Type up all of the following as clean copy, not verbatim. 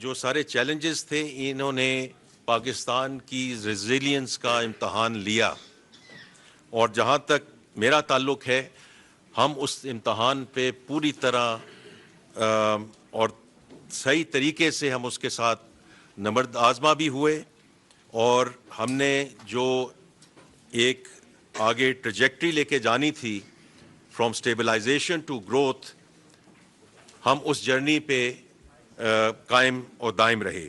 जो सारे चैलेंजेस थे, इन्होंने पाकिस्तान की रेजिलियंस का इम्तहान लिया और जहाँ तक मेरा ताल्लुक़ है, हम उस इम्तहान पे पूरी तरह और सही तरीके से हम उसके साथ नमर्द आज़मा भी हुए और हमने जो एक आगे ट्रैजेक्टरी लेके जानी थी फ्रॉम स्टेबलाइजेशन टू ग्रोथ, हम उस जर्नी पे कायम और दायम रहे।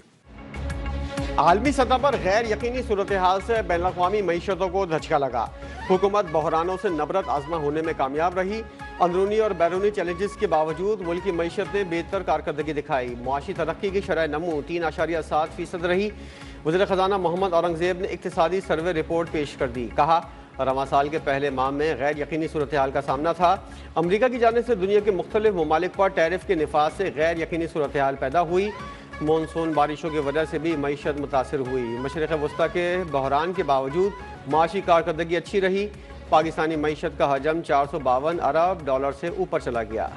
आलमी सतह पर गैर यकीनी सूरत हाल से बैनुल-अक़वामी मईशतों को धचका लगा। हुकूमत बहरानों से नबरत आज़मा होने में कामयाब रही। अंदरूनी और बैरूनी चैलेंजेस के बावजूद मुल्क की मईशत ने बेहतर कारकर्दगी दिखाई। मुआशी तरक्की की शरह नमू 3.7% रही। वज़ीर ख़जाना मोहम्मद औरंगज़ेब ने इक़्तिसादी सर्वे रिपोर्ट पेश कर दी। कहा, रवां साल के पहले माह में गैर यकीनी सूरत हाल का सामना था। अमरीका की जानिब से दुनिया के मुख्तलिफ ममालिक पर टैरिफ के निफाज से गैर यकीनी सूरत हाल पैदा हुई। मानसून बारिशों की वजह से भी मईशत मुतासर हुई। मशरिक़ वस्ता के बहरान के बावजूद माशी कारकर्दगी अच्छी रही। पाकिस्तानी मईशत का हजम 452 अरब डॉलर से ऊपर चला गया।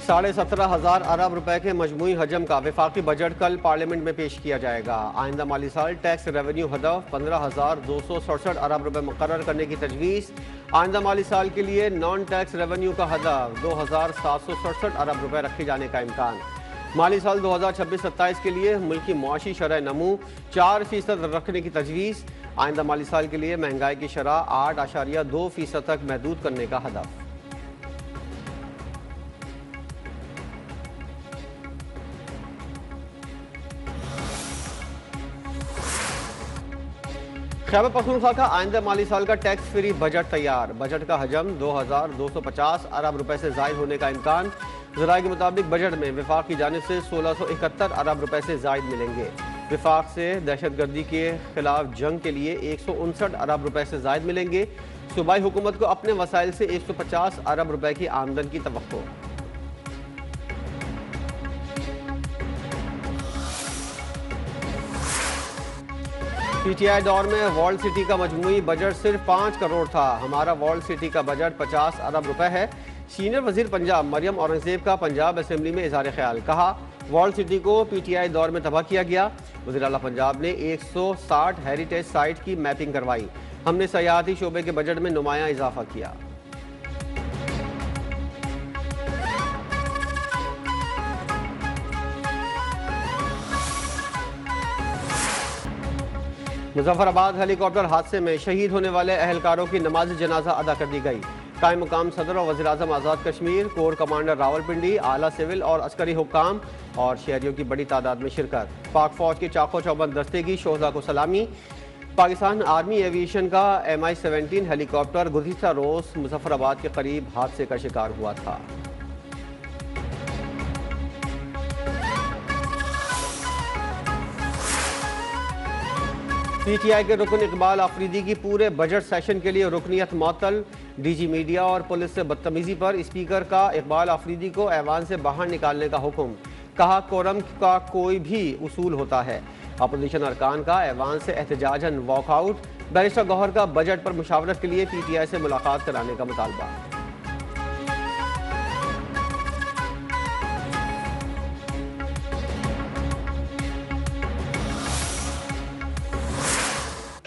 17,500 अरब रुपए के मजमूई हजम का वफाकी बजट कल पार्लियामेंट में पेश किया जाएगा। आइंदा माली साल टैक्स रेवेन्यू हदफ 15,267 अरब रुपए मुकर्रर करने की तजवीज़। आइंदा माली साल के लिए नॉन टैक्स रेवेन्यू का हदफ 2,767 अरब रुपए रखे जाने का इम्कान। माली साल 2026-27 के लिए मुल्क की मुआशी शरह नमू 4% रखने की तजवीज़। आइंदा माली साल के लिए महंगाई की शरह 8.2% तक महदूद करने का हदफ। खैबर पख्तूनख्वा का आइंदा माली साल का टैक्स फ्री बजट तैयार। बजट का हजम 2,250 अरब रुपए से जायद होने का इम्कान। ज़राए के मुताबिक बजट में विफाक की जानिब से 1671 अरब रुपए से जायद मिलेंगे। विफाक से दहशतगर्दी के खिलाफ जंग के लिए 159 अरब रुपए से जायद मिलेंगे। सूबाई हुकूमत को अपने वसाइल से 150 अरब रुपए की आमदन की तवक्को। PTI दौर में वॉल्ड सिटी का मजमूई बजट सिर्फ 5 करोड़ था। हमारा वॉल्ड सिटी का बजट 50 अरब रुपए है। सीनियर वजीर पंजाब मरियम औरंगजेब का पंजाब असेंबली में इजहार ख्याल। कहा, वॉल्ड सिटी को PTI दौर में तबाह किया गया। वज़ीर आला पंजाब ने 160 हेरिटेज साइट की मैपिंग करवाई। हमने सयाहती शोबे के बजट में नुमाया इजाफा किया। मुजफ्फराबाद हेलीकॉप्टर हादसे में शहीद होने वाले अहलकारों की नमाज जनाजा अदा कर दी गई। कायम मुकाम सदर और वज़ीर आज़म आज़ाद कश्मीर, कोर कमांडर रावलपिंडी, आला सिविल और अस्करी हुक्काम और शहरियों की बड़ी तादाद में शिरकत। पाक फौज के चाको चौबंद दस्ते की शोहदा को सलामी। पाकिस्तान आर्मी एविएशन का MI-17 हेलीकॉप्टर गुज़िश्ता रोज़ मुजफ्फराबाद के करीब हादसे का शिकार हुआ था। PTI के रुकन इकबाल आफरीदी की पूरे बजट सेशन के लिए रुकनियत मअतल। DG मीडिया और पुलिस से बदतमीजी पर स्पीकर का इकबाल आफरीदी को ऐवान से बाहर निकालने का हुक्म। कहा, कोरम का कोई भी उसूल होता है। अपोजिशन अरकान का ऐवान से एहतजाजन वॉकआउट। बैरिस्टर गौहर का बजट पर मुशावरत के लिए PTI से मुलाकात कराने का मुतालबा।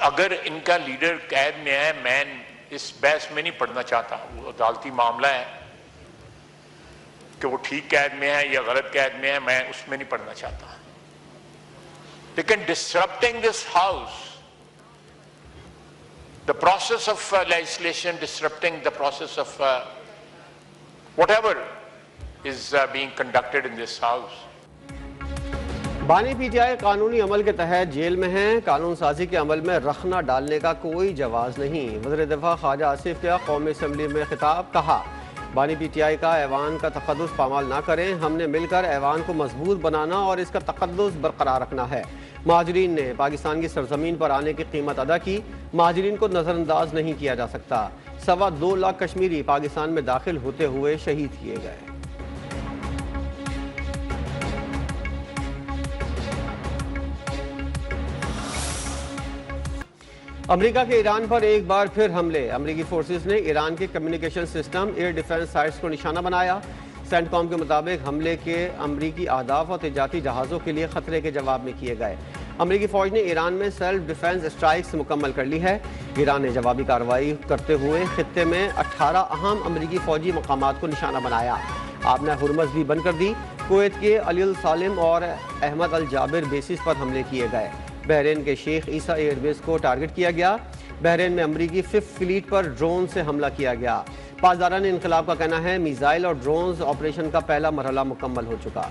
अगर इनका लीडर कैद में है, मैं इस बहस में नहीं पढ़ना चाहता। वो अदालती मामला है कि वो ठीक कैद में है या गलत कैद में है, मैं उसमें नहीं पढ़ना चाहता। लेकिन disrupting this house, the process of legislation, disrupting the process of whatever is being conducted in this house. बानी PTI कानूनी अमल के तहत जेल में हैं। कानून साजी के अमल में रखना डालने का कोई जवाज नहीं। वज़ीर दिफा ख्वाजा आसिफ का कौमी असम्बली में खिताब। कहा, बानी PTI का ऐवान का तक़द्दुस पामाल ना करें। हमने मिलकर ऐवान को मजबूत बनाना और इसका तक़द्दुस बरकरार रखना है। महाजरीन ने पाकिस्तान की सरजमीन पर आने की कीमत अदा की। महाजरीन को नज़रअंदाज नहीं किया जा सकता। 2.25 लाख कश्मीरी पाकिस्तान में दाखिल होते हुए शहीद किए गए। अमेरिका के ईरान पर एक बार फिर हमले। अमेरिकी फोर्सेस ने ईरान के communication system, air defence sites को निशाना बनाया। सेंटकॉम के मुताबिक हमले के अमरीकी अहदाफ और तिजारती जहाज़ों के लिए खतरे के जवाब में किए गए। अमरीकी फ़ौज ने ईरान में सेल्फ डिफेंस स्ट्राइक्स मुकम्मल कर ली है। ईरान ने जवाबी कार्रवाई करते हुए खित्ते में 18 अहम अमरीकी फ़ौजी मकामात को निशाना बनाया। आपने हुरमज़ भी बंद कर दी। कुवैत के अली अल सालिम और अहमद अल जाबिर बेसिस पर हमले किए गए। बहरीन के शेख ईसा एयरबेस को टारगेट किया गया। बहरीन में अमरीकी 5th फ्लीट पर ड्रोन से हमला किया गया। पासदारान इनकलाब का कहना है मिसाइल और ड्रोन्स ऑपरेशन का पहला मरहला मुकम्मल हो चुका।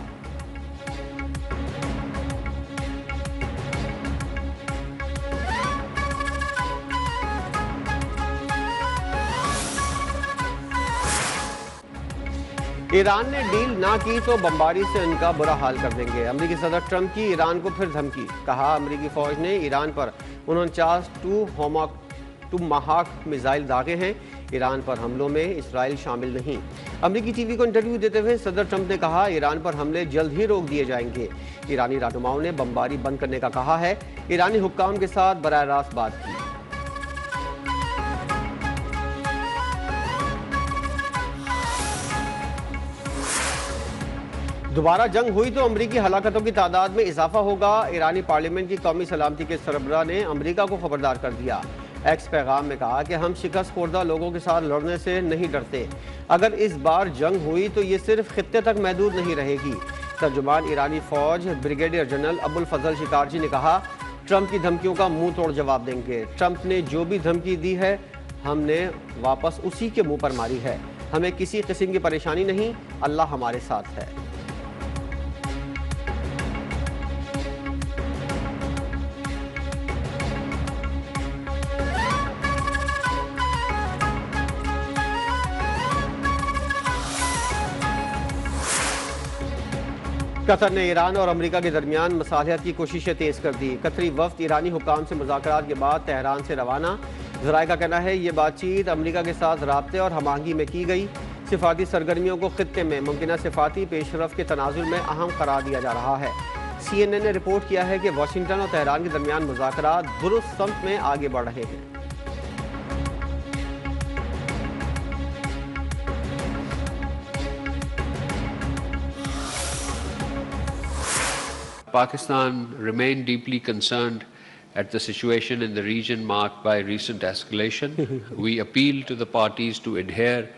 ईरान ने डील ना की तो बमबारी से इनका बुरा हाल कर देंगे। अमेरिकी सदर ट्रंप की ईरान को फिर धमकी। कहा अमेरिकी फौज ने ईरान पर 49 टूमाहाक मिसाइल दागे हैं। ईरान पर हमलों में इसराइल शामिल नहीं। अमेरिकी टीवी को इंटरव्यू देते हुए सदर ट्रंप ने कहा ईरान पर हमले जल्द ही रोक दिए जाएंगे। ईरानी रहनुमाओं ने बमबारी बंद करने का कहा है। ईरानी हुक्काम के साथ बराह रास्त बात की। दोबारा जंग हुई तो अमरीकी हलाकतों की तादाद में इजाफा होगा। ईरानी पार्लियामेंट की कौमी सलामती के सरबराह ने अमरीका को खबरदार कर दिया। एक्स पैगाम में कहा कि हम शिकस्त खुर्दा लोगों के साथ लड़ने से नहीं डरते। अगर इस बार जंग हुई तो ये सिर्फ खित्ते तक महदूद नहीं रहेगी। तर्जुमान ईरानी फौज ब्रिगेडियर जनरल अबुल फजल शिकारजी ने कहा ट्रंप की धमकियों का मुंह तोड़ जवाब देंगे। ट्रंप ने जो भी धमकी दी है हमने वापस उसी के मुंह पर मारी है। हमें किसी किस्म की परेशानी नहीं, अल्लाह हमारे साथ है। कतर ने ईरान और अमेरिका के दरमियान मसालिहत की कोशिशें तेज़ कर दी। कतरी वफ्द ईरानी हुक्काम से मुज़ाकरात के बाद तेहरान से रवाना। ज़राए का कहना है ये बातचीत अमेरिका के साथ राब्ते और हमाहंगी में की गई। सिफाती सरगर्मियों को खित्ते में मुमकिन सिफाती पेशरफ के तनाजुर में अहम करार दिया जा रहा है। CNN ने रिपोर्ट किया है कि वाशिंगटन और तेहरान के दरमियान मुज़ाकरात दुरुस्त समत में आगे बढ़ रहे हैं। Pakistan remained deeply concerned at the situation in the region marked by recent escalation. We appeal to the parties to adhere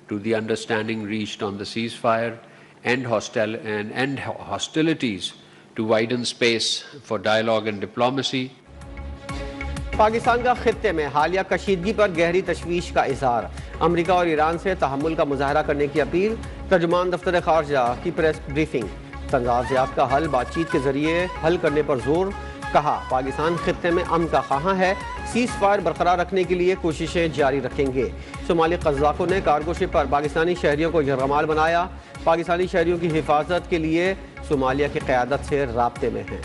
to the understanding reached on the ceasefire, end hostilities, to widen space for dialogue and diplomacy. Pakistan का खित्ते में हालिया कशीदगी पर गहरी तशवीश का इजहार। America और Iran से तहम्मुल का मुजाहरा करने की अपील। तर्जुमान दफ्तर खारजा की प्रेस ब्रीफिंग। तनाज़ात का हल बातचीत के जरिए हल करने पर जोर। कहा पाकिस्तान खित्ते में अमन का ख़्वाह है। सीज़ फायर बरकरार रखने के लिए कोशिशें जारी रखेंगे। सोमाली कज़ाकों ने कार्गो शिप पर पाकिस्तानी शहरियों को यरगमाल बनाया। पाकिस्तानी शहरियों की हिफाजत के लिए सोमालिया की क़यादत से राब्ते में हैं।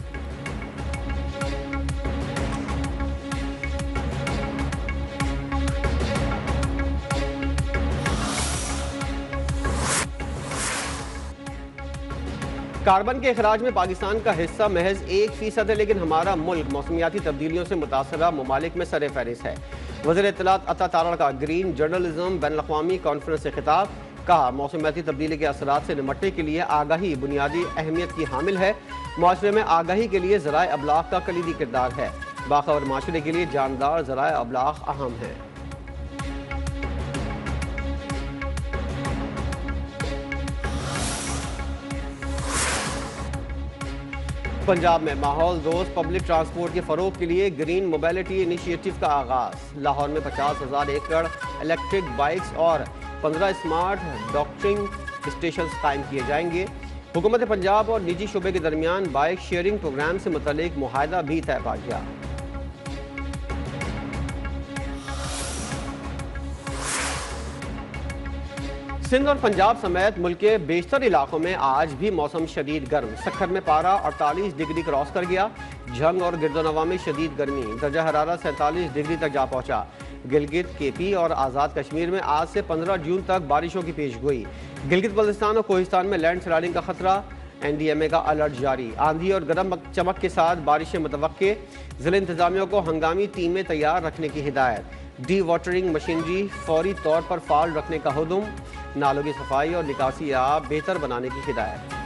कार्बन के अखराज में पाकिस्तान का हिस्सा महज 1% है, लेकिन हमारा मुल्क मौसमियाती तब्दीलियों से मुतासरा ममालिक में सर फहरिस्त है। वज़ीर इत्तलात अता तारड़ का ग्रीन जर्नलिज्म बैन अक़वामी कॉन्फ्रेंस से खिताब। कहा मौसमियाती तब्दीली के असरात से निमटने के लिए आगाही बुनियादी अहमियत की हामिल है। माशरे में आगाही के लिए ज़राए अबलाग का कलीदी किरदार है। बाखबर माशरे के लिए जानदार ज़राए अबलाग अहम है। पंजाब में माहौल दोस्त पब्लिक ट्रांसपोर्ट के फ़रोग के लिए ग्रीन मोबिलिटी इनिशिएटिव का आगाज़। लाहौर में 50,000 एकड़ इलेक्ट्रिक बाइक्स और 15 स्मार्ट डॉक्टरिंग स्टेशन कायम किए जाएंगे। हुकूमत पंजाब और निजी शोबे के दरमियान बाइक शेयरिंग प्रोग्राम से मुतल्लिक मुआहदा भी तय पा गया। सिंध और पंजाब समेत मुल्क के बेशतर इलाकों में आज भी मौसम शदीद गर्म। सखर में पारा 48 डिग्री क्रॉस कर गया। झंग और गिरदोनवा में शदीद गर्मी, दर्जा हरारत 47 डिग्री तक जा पहुंचा। गिलगित, केपी और आज़ाद कश्मीर में आज से 15 जून तक बारिशों की पेशगोई। गिलगित बल्तिस्तान और कोहिस्तान में लैंड स्लाइडिंग का खतरा। NDMA का अलर्ट जारी। आंधी और गर्म चमक के साथ बारिशें मुतवक्के। जिला इंतजामिया को हंगामी टीमें तैयार रखने की हिदायत। डी वाटरिंग मशीनरी फौरी तौर पर फाल रखने का हुक्म। नालों की सफाई और निकासी आब बेहतर बनाने की हिदायत।